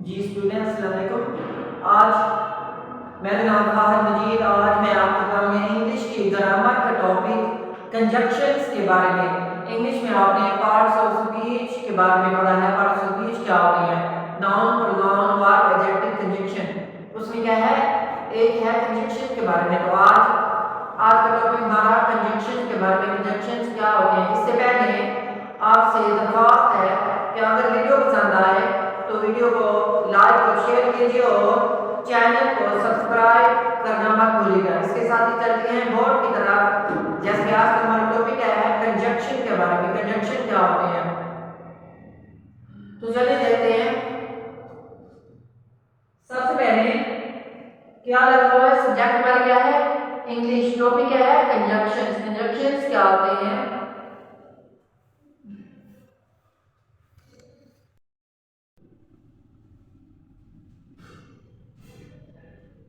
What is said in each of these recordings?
जी students अस्सलाम वालेकुम। आज मेरा नाम फाहद मजीद। आज मैं आपको बताऊंगा इंग्लिश की ग्रामर का टॉपिक कंजक्शंस के बारे में। इंग्लिश में आपने पार्ट्स ऑफ स्पीच के बारे में पढ़ा है। पार्ट्स ऑफ स्पीच क्या होती हैं? Noun, pronoun, verb, adjective, conjunction. उसमें क्या है? एक है कंजक्शन के बारे में। तो आज का टॉपिक हमारा कंजक्शन के बारे में। कंजक्शंस क्या होते हैं? इससे पहले आपसे दरख्वास्त है कि अगर वीडियो पसंद आए तो वीडियो को लाइक और शेयर कीजिए और चैनल को सब्सक्राइब करना मत भूलिएगा। इसके साथ ही चलते हैं बोर्ड की तरफ। जैसे आज का हमारा टॉपिक है कंजक्शन के बारे में। कंजक्शन क्या होते हैं तो चलिए देखते हैं। सबसे पहले क्या लगा हुआ है? सब्जेक्ट हमारा क्या है? इंग्लिश। टॉपिक क्या है? कंजक्शंस। कंजक्शंस क्या होते हैं?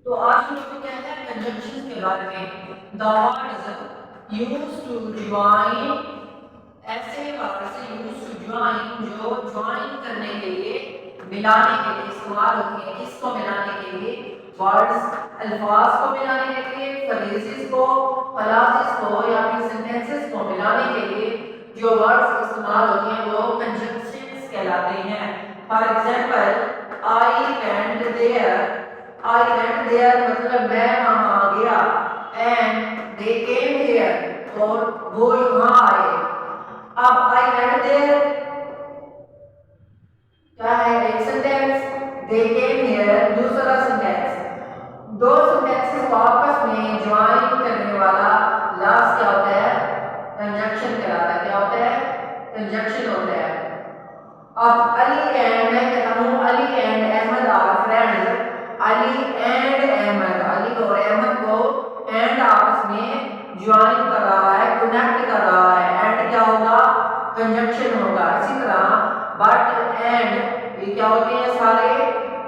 तो आज की टॉपिक क्या है? कंजक्शंस के बारे में। The words used to join, ऐसे वर्ड से यूज्ड टू ज्वाइन जो ज्वाइन करने के लिए, मिलाने के लिए इस्तेमाल होते हैं। किसको मिलाने के लिए? वर्ड्स, अल्फाज को मिलाने के लिए, फ्रेजेस को, क्लॉजेस को या फिर सेंटेंसेस को मिलाने के लिए जो वर्ड्स इस्तेमाल होते हैं वो कंजक्शंस कहलाते हैं। For example I went there. I went there मतलब मैं वहां गया। And they came here और वो यहाँ आए। अब I went there क्या है? एक सेंटेंस। They came here दूसरा सेंटेंस। दो सेंटेंसेस को आपस में ज्वाइन करने वाला लास्ट क्या होता है? कंजक्शन कहलाता है। क्या होता है? कंजक्शन होता है। अब अली एंड, मैं कहता हूँ Ali and Ahmed are friends. Ali and Ahmed, Ali और अहमद को एंड आपस में ज्वाइन कर रहा है, कनेक्ट कर रहा है। एंड क्या होगा? कंजक्शन होगा। इसी तरह बट एंड, ये क्या होते हैं? सारे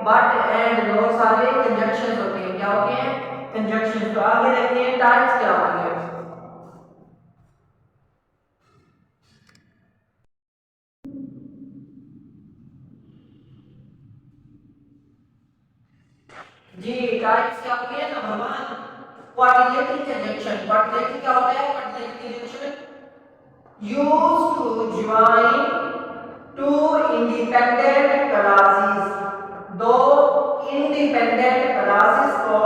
बट एंड दो सारे कंजक्शन होते हैं। क्या होते हैं? कंजक्शन। तो आगे देखते हैं टाइप्स क्या होती है। जी टाइप्स क्या होती है? Number 1 quadratic conjunction. क्वाड्रेटिक क्या होता है? Quadratic conjunction used to join two independent clauses. दो इंडिपेंडेंट क्लासेस को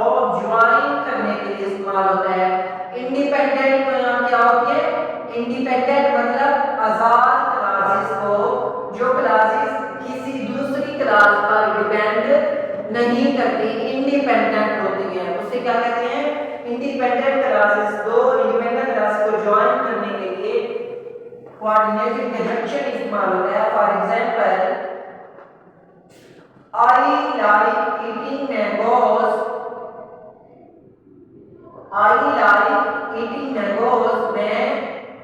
ज्वाइन करने के लिए इस्तेमाल होता है। इंडिपेंडेंट तो यहाँ क्या होती है? इंडिपेंडेंट मतलब आजाद क्लासेस को, जो क्लासेस किसी दूसरी क्लास पर डिपेंड नहीं करती, इंडिपेंडेंट होती है, उसे क्या कहते हैं? Independent clauses. दो इंडिपेंडेंट क्लास को ज्वाइन करने के लिए कोऑर्डिनेटेड कंजक्शन इस्तेमाल होता है। For example I like eating mangoes. I like eating mangoes, मैं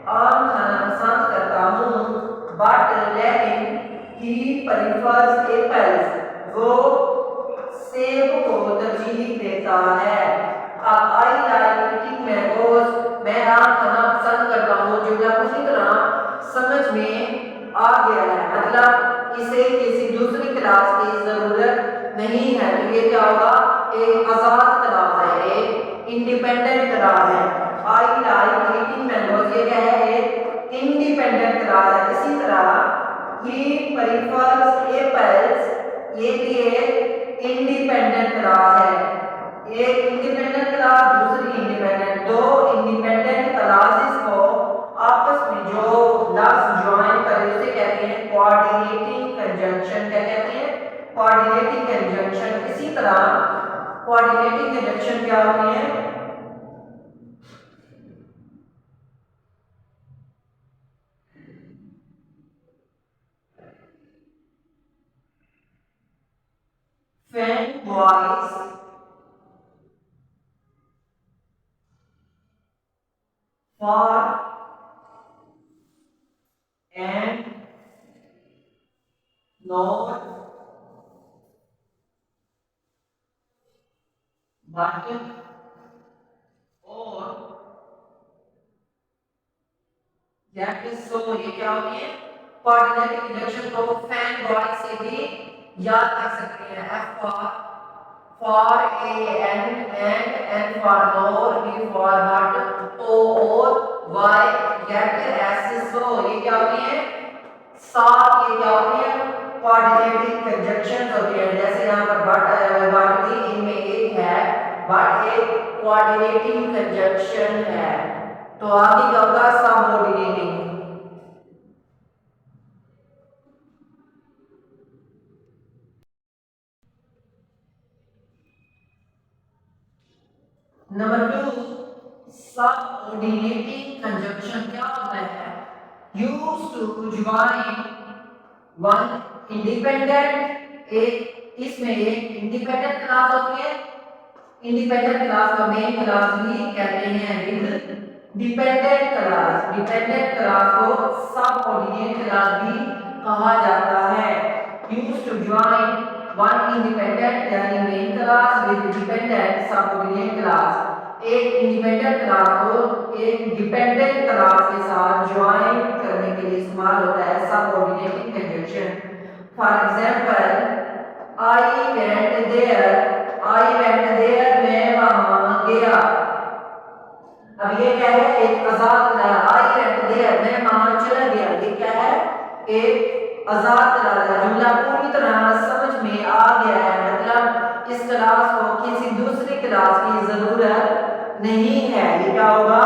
आम खाना पसंद करता हूँ। बट लेकिन ही प्रेफर्स एप्पल्स, वो सेब को तरजीह देता है। अब आई लाइक ईटिंग मैंगोज, मैं आम खाना पसंद करता हूँ, जुमला पूरी तरह समझ में आ गया है। मतलब इसे किसी दूसरी क्लास की जरूरत नहीं है। तो ये क्या होगा? एक आजाद क्लास है, एक इंडिपेंडेंट क्लास है। आई लाइक ईटिंग मैंगोज ये क्या है? एक इंडिपेंडेंट क्लास है। इसी तरह ही प्रेफर्स एप्पल्स, ये भी एक इंडिपेंडेंट क्लास है। एक इंडिपेंडेंट क्लास, दूसरी इंडिपेंडेंट। दो इंडिपेंडेंट क्लासेस को आपस में जो लफ्ज ज्वाइन करे उसे कहते हैं कोऑर्डिनेटिंग कंजंक्शन। क्या कहते हैं? Coordinating conjunction. इसी तरह कोऑर्डिनेटिंग कंजंक्शन क्या होती है? Fan boys for and not but और दैट इज सो। ये क्या होती है? कोऑर्डिनेटिंग कंजंक्शन को फैन बॉयज से भी याद रख सकते हैं F for a and N for nor, B for but, O or, Y get, S so। ये क्या होती है? सात ये क्या होती है? कोऑर्डिनेटिंग कंजंक्शंस होती है। जैसे यहाँ पर बट आया हुआ है, बट भी इनमें एक है, बट एक कोऑर्डिनेटिंग कंजंक्शन है। तो आगे क्या होगा? सबऑर्डिनेटिंग। नंबर 2, सबऑर्डिनेटिंग कंजंक्शन क्या होता है? Used to join one independent, एक इसमें एक इंडिपेंडेंट क्लास होती है, इंडिपेंडेंट क्लास का मेन क्लास भी कहते हैं with dependent clause. Dependent clause को सबऑर्डिनेट क्लास भी कहा जाता है। Used to join one independent यानी main clause with dependent subordinate clause. एक इंडिपेंडेंट क्लास को एक डिपेंडेंट क्लास के साथ ज्वाइन करने के लिए इस्तेमाल होता है subordinating conjunction. For example, I went there, I went there मैं वहां गया। अब ये क्या है? एक आजाद क्लास। आई वेंट देयर मैं वहां चला गया, ये क्या है? एक आजाद क्लास है। जुमला पूरी तरह समझ में आ गया है, मतलब इस क्लास को किसी दूसरी क्लास की जरूरत नहीं है। ये क्या होगा?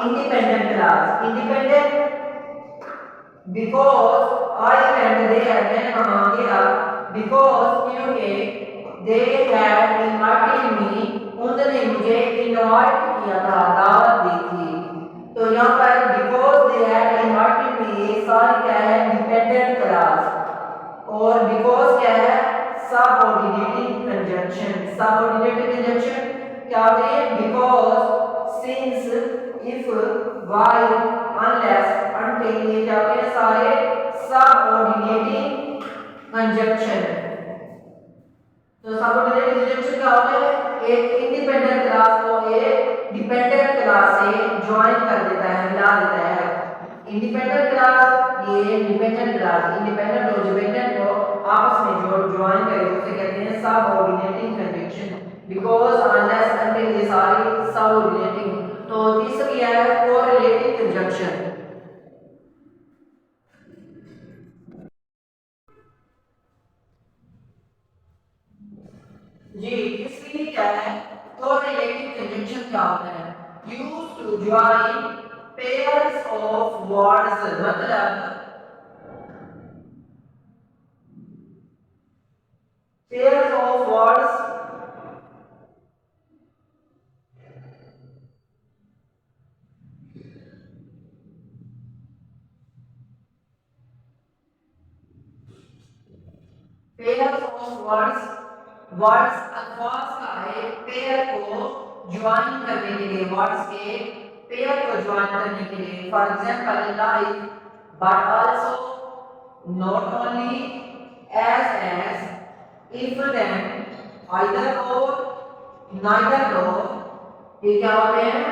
Independent clause. Independent because I went there मैं वहां गया, बिकॉज क्योंकि दे हैड इनवाइटेड मी उन्होंने मुझे इनवाइट किया था, दावत दी थी। तो यहाँ पर because they had invited me ये सारी क्या है? Dependent class. और बिकॉज क्या है? Subordinating conjunction. सबऑर्डिनेटिंग कंजंक्शन क्या होती है? Because, since, if, while, unless, until, ये क्या होते हैं? सारे सबऑर्डिनेटिंग कंजंक्शन। तो सबऑर्डिनेटिंग कंजंक्शन क्या होते हैं? एक इंडिपेंडेंट क्लास को एक डिपेंडेंट क्लास से ज्वाइन कर देता है, मिला देता है। इंडिपेंडेंट क्लास ये डिपेंडेंट क्लास, इंडिपेंडेंट और डिपेंडेंट को आपस में जो ज्वाइन करे उसे कहते हैं subordinating conjunction. Because, unless, until, ये सारी सबऑर्डिनेटिंग। तो तीसरी है कोरिलेटिव कंजंक्शन। जी, इसलिए क्या है? कोरिलेटिव कंजंक्शन क्या होता है? Used to join pairs of words, मतलब pairs of words pairs of words, words अल्फाज का एक पेयर को ज्वाइन करने के लिए, वर्ड्स के पेयर को ज्वाइन करने के लिए। For example, like, but also, not only, as, if, then, either or, neither nor, ये क्या होते हैं?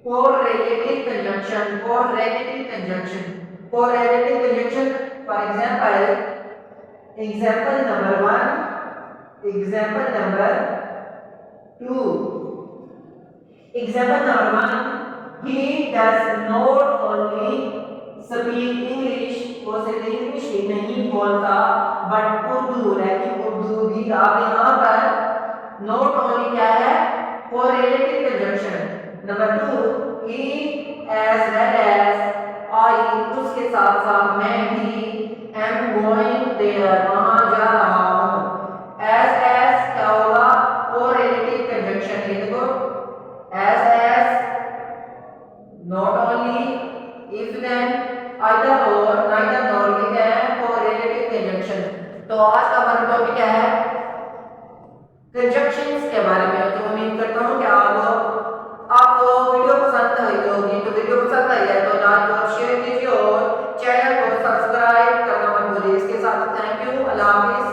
Correlative conjunction. Correlative conjunction, correlative conjunction. For example, example number 1, example number 2। example number 1, he does not only speak English, वो सिर्फ English ही नहीं बोलता, but Urdu, लेकिन उर्दू भी। अब यहाँ पर नॉट ओनली क्या है? Correlative conjunction. Number 2, he as well as, I उसके साथ साथ मैं भी, am going there वहां जा रहा हूं। as क्या होगा? Correlative conjunction. ये देखो, as, not only, if, then, either or, neither nor, ये क्या है? Correlative conjunction. तो आज का हमारा टॉपिक क्या है? कंजंक्शंस के बारे में। तो उम्मीद करता हूं कि आपको वीडियो पसंद आई होगी। तो वीडियो पसंद आई है तो लाइक और शेयर कीजिए और चैनल को सब्सक्राइब करना मत भूलिए। इसके साथ थैंक यू, अल्लाह हाफिज।